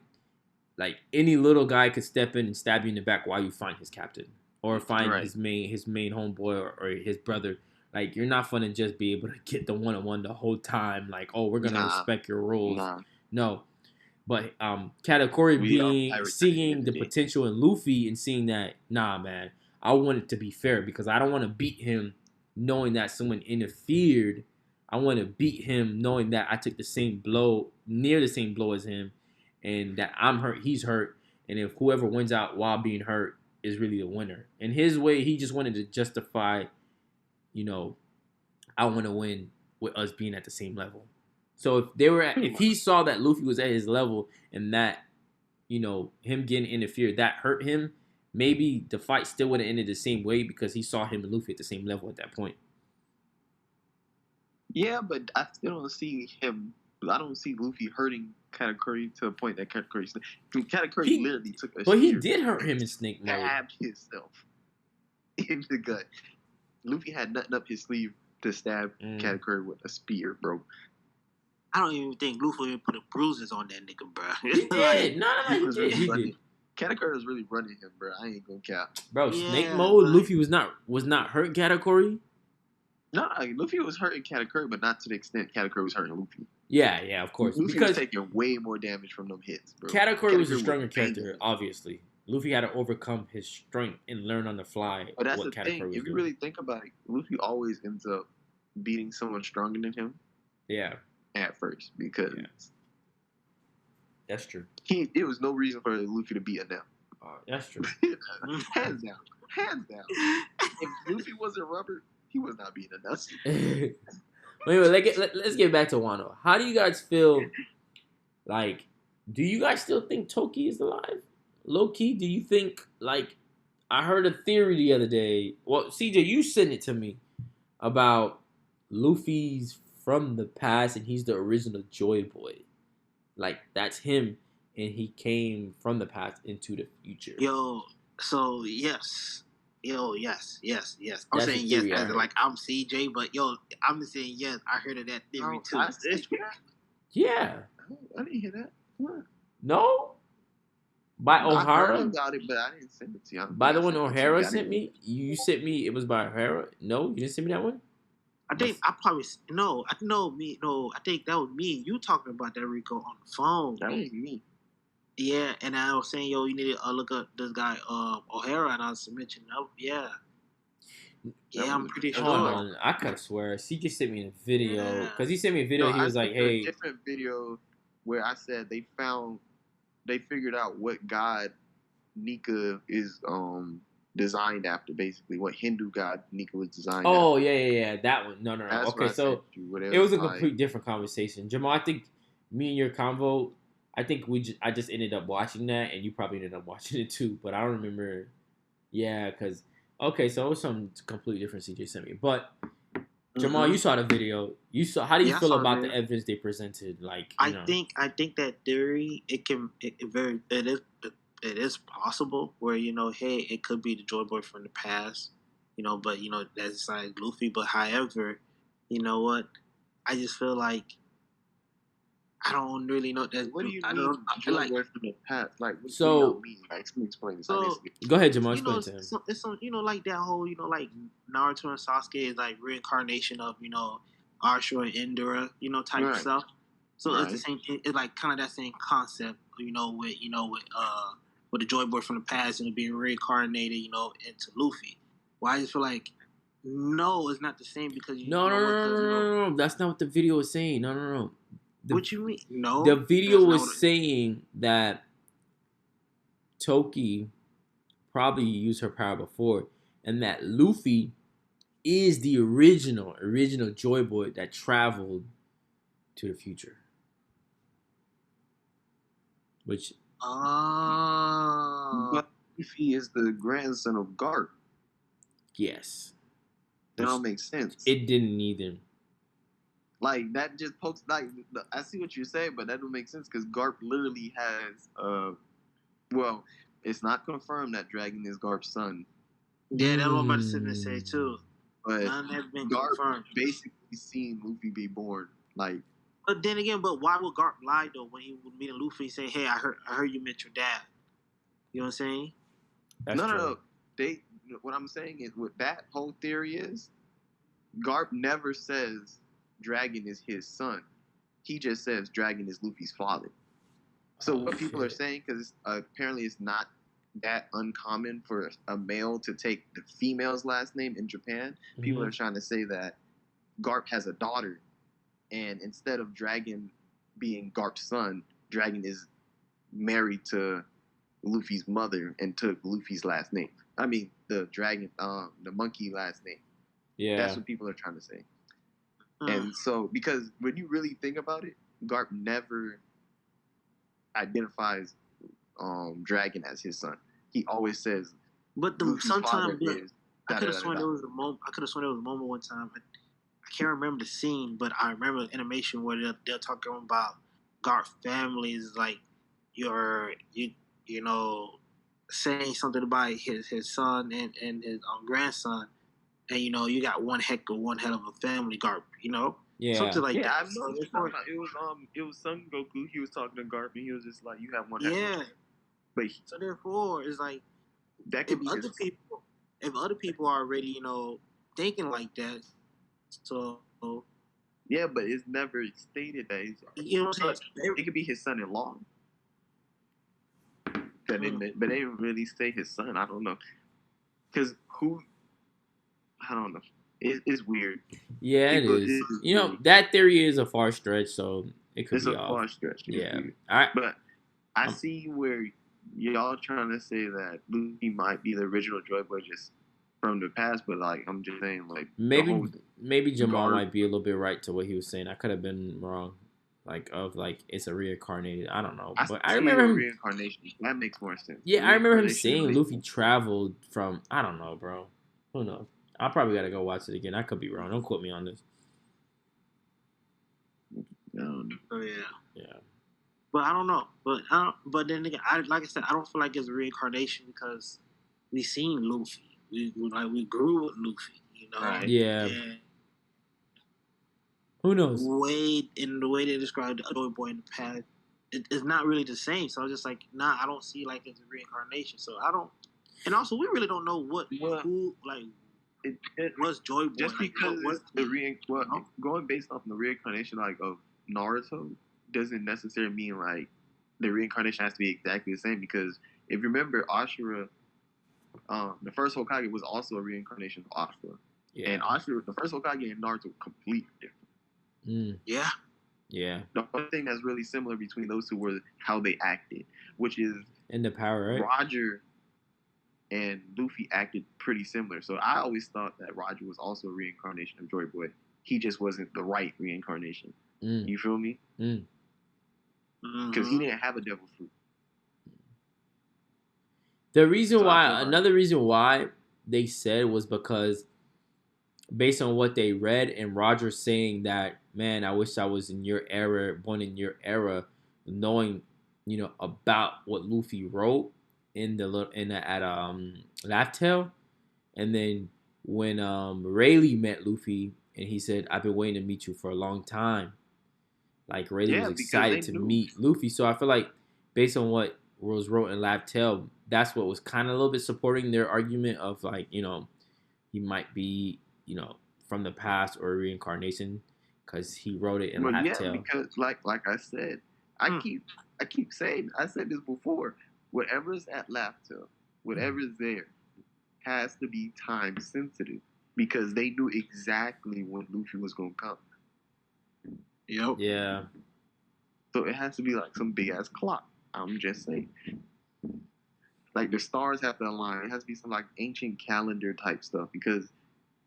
like any little guy could step in and stab you in the back while you find his captain or find his main homeboy or his brother. Like you're not gonna just be able to get the 1-on-1 the whole time. Like we're gonna respect your rules. No, but Katakuri seeing the potential in Luffy and seeing that man, I want it to be fair because I don't want to beat him knowing that someone interfered. I want to beat him knowing that I took the same blow, near the same blow as him, and that I'm hurt, he's hurt, and if whoever wins out while being hurt is really the winner. In his way, he just wanted to justify, I want to win with us being at the same level. So if he saw that Luffy was at his level and that, him getting interfered, that hurt him, maybe the fight still would have ended the same way because he saw him and Luffy at the same level at that point. Yeah, but I still don't see him because I don't see Luffy hurting Katakuri to the point that Katakuri. Katakuri He- literally took a But he spear, did hurt him in Snake mode. stabbed himself in the gut. Luffy had nothing up his sleeve to stab Katakuri with a spear, bro. I don't even think Luffy even put bruises on that nigga, bro. He did. No, he did. He did. Katakuri was really running him, bro. I ain't gonna cap. Bro, Yeah, Snake mode, like- Luffy was not hurt Katakuri. No, Luffy was hurting Katakuri, but not to the extent Katakuri was hurting Luffy. Yeah, of course. Luffy Because was taking way more damage from them hits, bro. Katakuri was a stronger banging character, him. obviously. Luffy had to overcome his strength and learn on the fly But that's what the Katakuri thing. was If you doing. really think about it, Luffy always ends up beating someone stronger than him Yeah, at first because that's true. it was no reason for Luffy to beat Enel. That's true. Hands down. If Luffy wasn't rubber, he was not beating Enel. Wait, let's get back to Wano. How do you guys feel? Like, do you guys still think Toki is alive? Low key, do you think, like, I heard a theory the other day. Well, CJ, you sent it to me about Luffy's from the past and he's the original Joy Boy. Like, that's him and he came from the past into the future. Yo, so yes. Yes. I'm That's saying the yes theory I as heard. like I'm CJ, but I'm saying yes. I heard of that theory too. I said that? Yeah. I didn't hear that. What? No? By I heard O'Hara? about it, but I didn't send it to you. I don't By the think I one sent it to you. O'Hara I sent didn't- me? You sent me, it was by O'Hara? No? You didn't send me that one? I think I probably no. I know me. No, I think that was me. And you talking about that Rico on the phone? That was me. Yeah, and I was saying, yo, you need to look up this guy O'Hara, and I was mentioning, yeah, I'm pretty sure. Hold on. I could swear. CJ sent me a video. Yeah. Because he sent me a video. No, He I was like, sent you a hey. different video where I said they figured out what god Nika is designed after, basically what Hindu god Nika was designed after. Oh, yeah. That one. No. That's Okay, what I so sent you, where it was a like- complete different conversation. Jamal, I think me and your convo, I think I just ended up watching that, and you probably ended up watching it too, but I don't remember. Yeah, because, okay, so it was some completely different CJ sent me. But, Jamal, you saw the video. How do you Yeah, I feel saw about the the evidence they presented? Like, I think that theory it is possible where hey, it could be the Joy Boy from the past, but that's like Luffy. But however, you know what? I just feel like I don't really know that. What do you I mean? don't- I feel like Joy Boy from the past? Like, what So- do you mean? Like, explain this. So- Go ahead, Jamal. Explain to him. it's like that whole like Naruto and Sasuke is like reincarnation of Ashura and Indra type Right. stuff. So it's the Right. same. It's like kind of that same concept. With the Joy Boy from the past and being reincarnated into Luffy. Well, I just feel like no, it's not the same because No. That's not what the video was saying. No. What you mean? No, The video that's not was what it- saying that Toki probably used her power before, and that Luffy is the original Joy Boy that traveled to the future. Which, But Luffy is the grandson of Garp. yes, That don't make sense. it didn't either. Like, that just pokes, like, I see what you're saying, but that don't make sense because Garp literally has, well, it's not confirmed that Dragon is Garp's son, Yeah, that's what I'm about to sit and say too. but None has been Garp confirmed. basically seen Luffy be born. Like, But then again, why would Garp lie though when he was meeting Luffy and say, "Hey, I heard you met your dad." You know what I'm saying? That's no. true. What I'm saying is, what that whole theory is, Garp never says Dragon is his son. He just says Dragon is Luffy's father. So what people are saying, because apparently it's not that uncommon for a male to take the female's last name in Japan, people are trying to say that Garp has a daughter, and instead of Dragon being Garp's son, Dragon is married to Luffy's mother and took Luffy's last name. I mean, the dragon, the monkey last name. Yeah. That's what people are trying to say. And so, because when you really think about it, Garp never identifies Dragon as his son. He always says, But Luffy's sometimes father is I could have sworn da-da-da-da-da. there was a moment. I could have sworn there was a moment one time. I can't remember the scene, but I remember the animation where they're talking about Garp families, like you know saying something about his son and his grandson, and you got one hell of a family, Garp, Yeah. something like Yeah, I that. know So what you're it's talking like, about. It was Son Goku. He was talking to Garp, and he was just like, "You have one heck of yeah. a-" But So therefore, it's like that if could be other his. people, if other people are already thinking like that, so Yeah, but it's never stated that he's. you know what I'm But saying? it could be his son-in-law. But they didn't really say his son. I don't know, because who? I don't know. It's weird. Yeah, it is. That theory is a far stretch, so it could It's be a off. far stretch. Yeah. But I see where y'all trying to say that Luffy might be the original Joy Boy just from the past, but like I'm just saying, like maybe Jamal might be a little bit right to what he was saying. I could have been wrong, it's a reincarnated. I don't know, but I remember him reincarnation. That makes more sense. Yeah, I remember him saying Luffy traveled from. I don't know, bro. Who knows? I probably gotta go watch it again. I could be wrong. Don't quote me on this. Oh yeah. Yeah. But I don't know. But then again, like I said, I don't feel like it's a reincarnation because we seen Luffy. We grew with Luffy. Right. Yeah. And who knows? In the way they described the Joy Boy in the past, it's not really the same. So I was just like, nah, I don't see like it's a reincarnation. So I don't. And also, we really don't know what's Joy Boy. Just because going based off the reincarnation of Naruto doesn't necessarily mean like the reincarnation has to be exactly the same, because if you remember Ashura, the first Hokage was also a reincarnation of Ashura. Yeah. And Ashura, the first Hokage and Naruto, completely different. Yeah. Yeah. The only thing that's really similar between those two were how they acted, which is in the power, right? Roger and Luffy acted pretty similar. So I always thought that Roger was also a reincarnation of Joy Boy. He just wasn't the right reincarnation. You feel me? Because he didn't have a devil fruit. Another reason why they said was because based on what they read and Roger saying that, man, I wish I was in your era, born in your era, knowing, about what Luffy wrote at Laugh Tale. And then when Rayleigh met Luffy and he said, I've been waiting to meet you for a long time. Like Rayleigh was excited to meet Luffy. So I feel like based on what was wrote in Laugh Tale, that's what was kind of a little bit supporting their argument of like, he might be, from the past or reincarnation because he wrote it in Laugh Tale. Because like I said, I keep saying, I said this before, whatever's at Laugh Tale, whatever's there has to be time sensitive, because they knew exactly when Luffy was gonna come. Yep. Yeah. So it has to be like some big ass clock. I'm just saying. Like the stars have to align. It has to be some like ancient calendar type stuff, because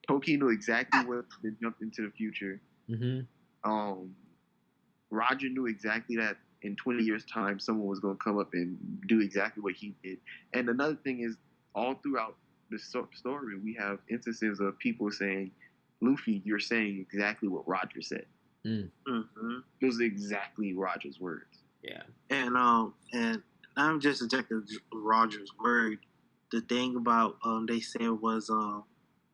Toki knew exactly when to jump into the future. Roger knew exactly that in 20 years' time someone was going to come up and do exactly what he did. And another thing is, all throughout the story, we have instances of people saying, Luffy, you're saying exactly what Roger said. Those are exactly Roger's words. Yeah. And I'm just injecting Roger's word. The thing about they said was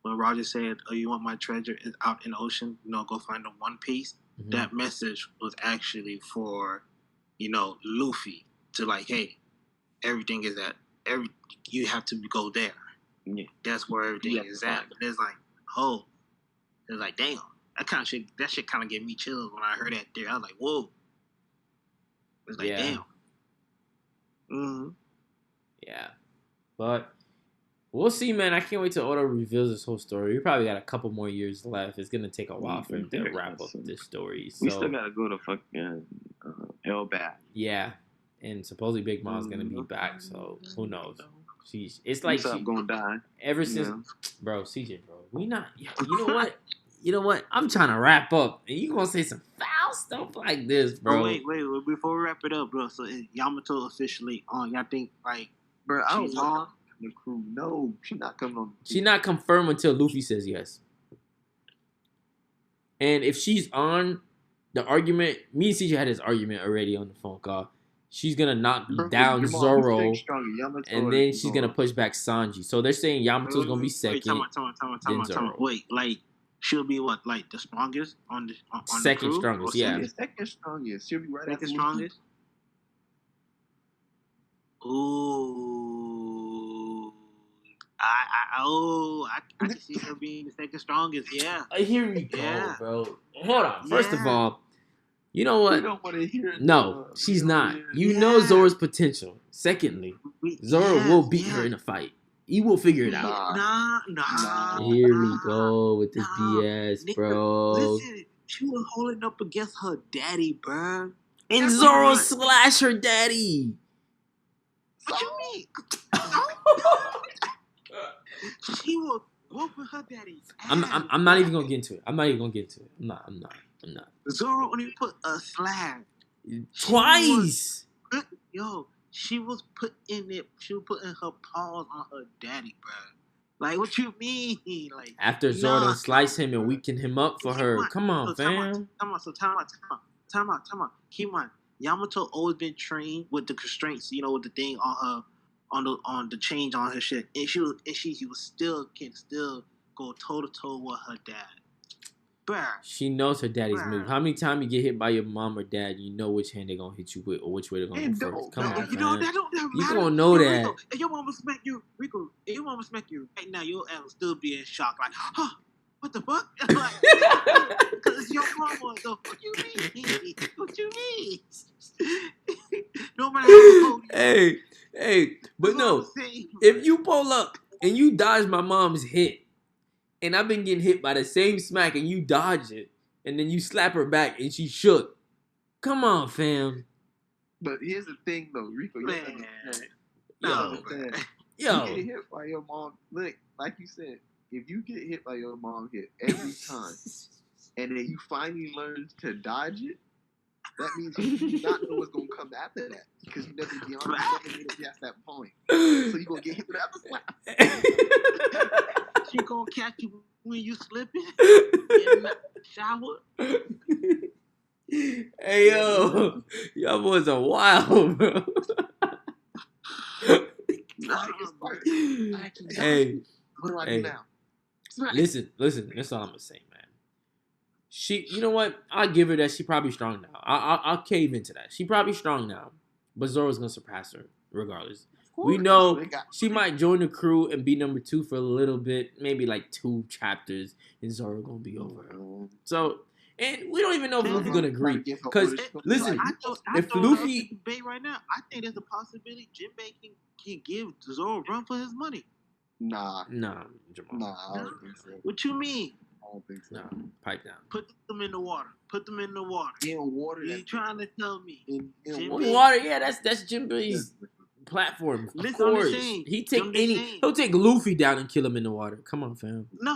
when Roger said, "Oh, you want my treasure out in the ocean? Go find the One Piece." That message was actually for, Luffy to like, hey, everything is you have to go there. Yeah. That's where everything is at. And it's like, it's like, damn, that shit kind of gave me chills when I heard that there. I was like, whoa. It's like, damn. Yeah. But we'll see, man. I can't wait till Oda reveals this whole story. We probably got a couple more years left. It's gonna take a while for him to wrap up this story. So we still gotta go to fucking Elbaf. Yeah, and supposedly Big Mom's gonna be back. So who knows? It's like she's gonna die. Ever since, bro, CJ, bro, we not. You know what? You know what? I'm trying to wrap up, and you gonna say some foul stuff like this, bro? Oh, wait. Before we wrap it up, bro. So is Yamato officially on? Y'all think like, bro? I don't want the crew. No, she's not coming on. She's not confirmed until Luffy says yes. And if she's on the argument, me and CJ had this argument already on the phone call. She's gonna knock Bro, down Jamal, who's second Zoro, strongest? Yamato and or then she's gonna Zoro? push back Sanji. So they're saying Yamato's gonna be second, then Time Zoro. out. Wait, like she'll be what, like the strongest on the Second crew? strongest, Or yeah. She'll be second strongest. She'll be right after second Luffy. strongest? Ooh. I can see her being the second strongest. Yeah. Here we go, Yeah. bro. Hold on. First of Yeah. all, you know We what? don't want to hear it. No, she's not. You Yeah. know Zoro's potential. Secondly, Zoro Yes, will beat yes. her in a fight. He will figure it out. Nah. Here we go with this BS, Nigga, bro. listen, she was holding up against her daddy, bro. And That's Zoro what- slash her daddy. What you mean? She was whooping her daddy. I'm not even gonna get into it. I'm not. I'm not. Zoro only put a slap. Twice. She was putting her paws on her daddy, bro. Like, what you mean? Like, After Zoro done slice him and weaken him up for her. Come on, fam. Time out. Keep on. Yamato always been trained with the constraints, with the thing on her, on the change on her shit, and she was can still go toe to toe with her dad. Bruh. She knows her daddy's move. How many times you get hit by your mom or dad, you know which hand they're gonna hit you with or which way they're gonna go first. Come on, you fam. That don't You matter. gonna know that. Rico, if your mama smack you, right now, your ass will still be in shock. Like, huh? What the fuck? Like, because it's your mama. So what you mean? What you mean? No matter how old you Hey, but no. If you pull up and you dodge my mom's hit, and I've been getting hit by the same smack and you dodge it, and then you slap her back and she shook. Come on, fam. But here's the thing, though, Rico. You Yo. get hit by your mom. Look, like you said, if you get hit by your mom hit every time, and then you finally learn to dodge it, that means you do not know what's going to come after that because you never made it past that point. So you're going to get hit with another slap. She going to catch you when you slipping in the shower. Hey, yo. Y'all boys are wild, bro. Hey. What do I do now? Listen. That's all I'm going to say, man. You know what? I'll give her that. She probably strong now. I'll cave into that. She probably strong now, but Zoro's gonna surpass her regardless. We know she might join the crew and be number 2 for a little bit, maybe like 2 chapters, and Zoro gonna be over her. So, and we don't even know if Luffy's gonna agree. Because listen, if Luffy right now, I think there's a possibility Jinbei can give Zoro a run for his money. Nah, Jamal. Nah, I don't think so. What you mean? I don't think so. No, pipe down. Put them in the water. In water. You trying to tell me? In water, yeah, that's Jinbei's platform. Of course. He'll take Luffy down and kill him in the water. Come on, fam. No.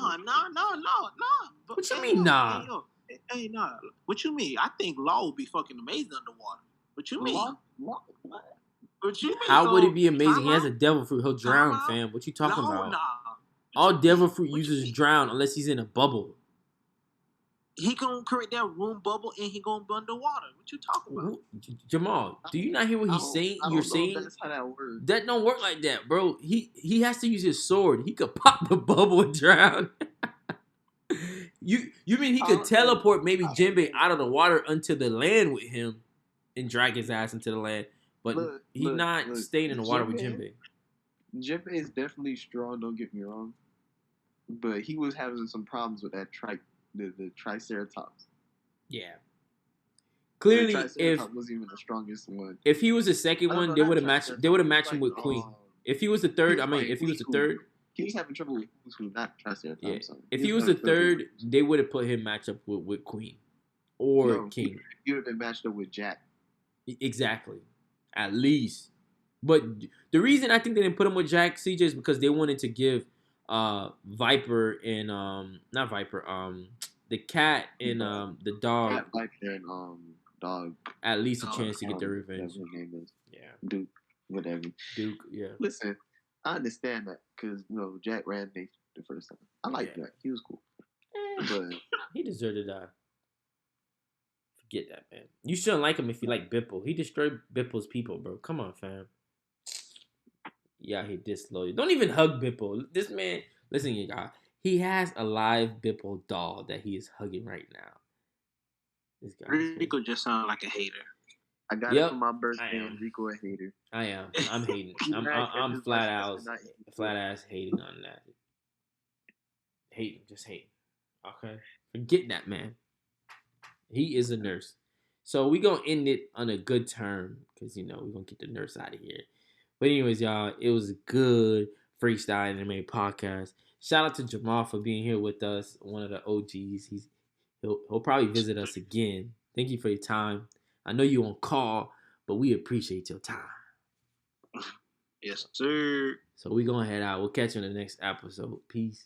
What you mean, nah? Hey, nah. What you mean? I think Law would be fucking amazing underwater. What you mean? What? What you mean? How would it be amazing? He has a devil fruit. He'll drown, fam. What you talking about? Nah. All devil fruit users drown unless he's in a bubble. He gonna create that room bubble and he gonna be underwater. What you talking about? Jamal, do you not hear what he's saying? You're saying that's how that works. That don't work like that, bro. He has to use his sword. He could pop the bubble and drown. You mean he could teleport maybe Jinbei out of the water onto the land with him and drag his ass into the land, but he's not staying in the water with Jinbei. Jinbei is definitely strong. Don't get me wrong, but he was having some problems with that the Triceratops. Yeah. Clearly, if was even the strongest one. If he was the second one, they would have matched. They would have matched him with Queen. If he was the third, if he was the third, he was having trouble with who, not Triceratops. Yeah. If he was the third, they would have put him match up with Queen or King. He would have been matched up with Jack. Exactly, at least. But the reason I think they didn't put him with Jack, CJ, is because they wanted to give Viper and not Viper, the cat and the dog, Cat, Viper and dog, at least a chance to get their revenge. His name is. Yeah, Duke, whatever. Duke, yeah. Listen, I understand that because Jack ran the first time. I like Jack. He was cool. But He deserved to die. Forget that, man. You shouldn't like him if you like Bipple. He destroyed Bipple's people, bro. Come on, fam. Yeah, he disloyal. Don't even hug Bipple. This man, listen, you guys. He has a live Bipple doll that he is hugging right now. This guy. Rico just sound like a hater. I got it for my birthday. I am. Rico a hater. I am. I'm hating. I'm flat ass hating on that. Hating, just hating. Okay, forget that, man. He is a nurse. So we gonna end it on a good term because we're gonna get the nurse out of here. But anyways, y'all, it was a good freestyle anime podcast. Shout out to Jamal for being here with us, one of the OGs. He'll probably visit us again. Thank you for your time. I know you on call, but we appreciate your time. Yes, sir. So we gonna head out. We'll catch you in the next episode. Peace.